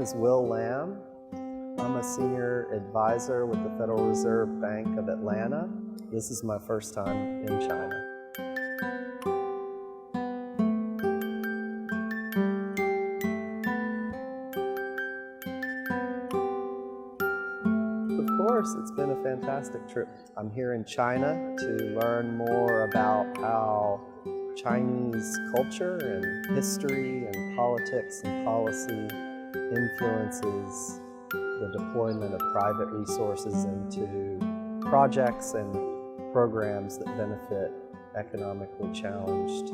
name is Will Lamb. I'm a senior advisor with the Federal Reserve Bank of Atlanta. This is my first time in China. Of course, it's been a fantastic trip. I'm here in China to learn more about how Chinese culture and history and politics and policy influences the deployment of private resources into projects and programs that benefit economically challenged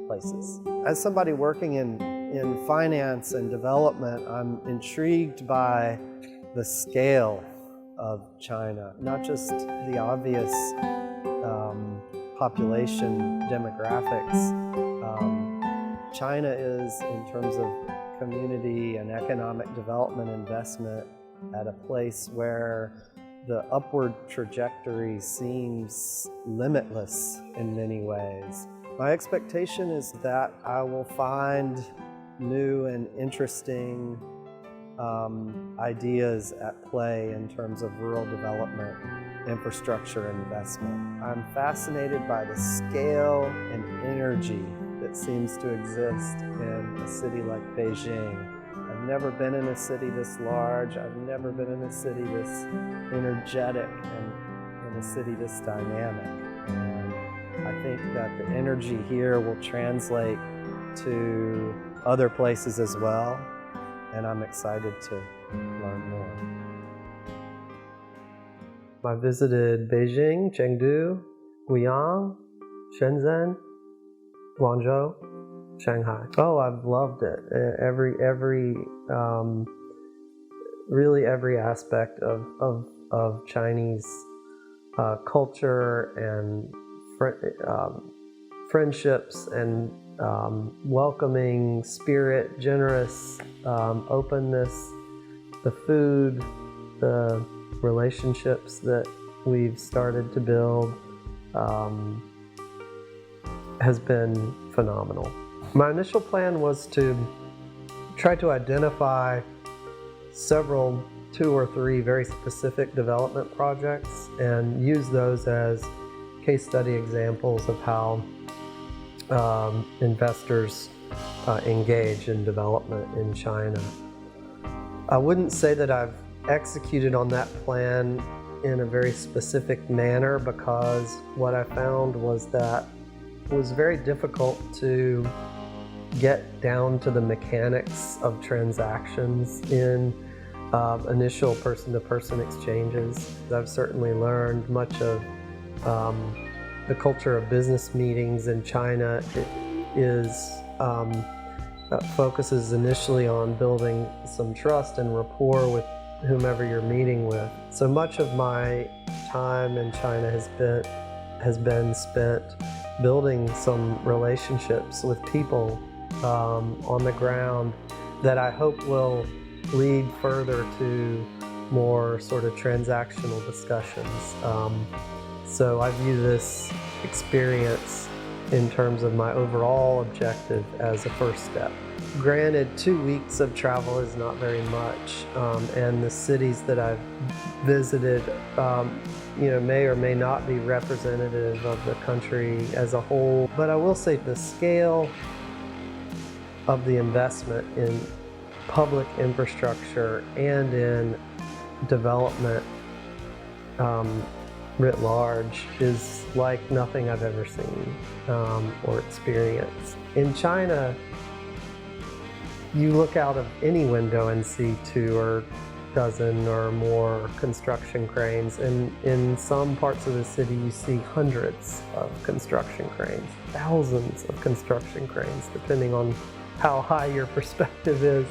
places. As somebody working in finance and development, I'm intrigued by the scale of China, not just the obvious population demographics. China is, in terms of community and economic development investment, at a place where the upward trajectory seems limitless in many ways. My expectation is that I will find new and interesting ideas at play in terms of rural development, infrastructure investment. I'm fascinated by the scale and energy that seems to exist in a city like Beijing. I've never been in a city this large. I've never been in a city this energetic and in a city this dynamic. And I think that the energy here will translate to other places as well, and I'm excited to learn more. I visited Beijing, Chengdu, Guiyang, Shenzhen, Guangzhou, Shanghai. Oh, I've loved it. Really every aspect of Chinese culture and friendships and welcoming spirit, generous openness, the food, the relationships that we've started to build has been phenomenal. My initial plan was to try to identify two or three very specific development projects and use those as case study examples of how investors engage in development in China. I wouldn't say that I've executed on that plan in a very specific manner, because what I found was that it was very difficult to get down to the mechanics of transactions in initial person-to-person exchanges. I've certainly learned much of the culture of business meetings in China focuses initially on building some trust and rapport with whomever you're meeting with. So much of my time in China has been spent building some relationships with people on the ground that I hope will lead further to more sort of transactional discussions. So I view this experience in terms of my overall objective as a first step. Granted, 2 weeks of travel is not very much, and the cities that I've visited may or may not be representative of the country as a whole. But I will say the scale of the investment in public infrastructure and in development writ large is like nothing I've ever seen or experienced. In China, you look out of any window and see 2 or dozen or more construction cranes, and in some parts of the city you see hundreds of construction cranes, thousands of construction cranes, depending on how high your perspective is.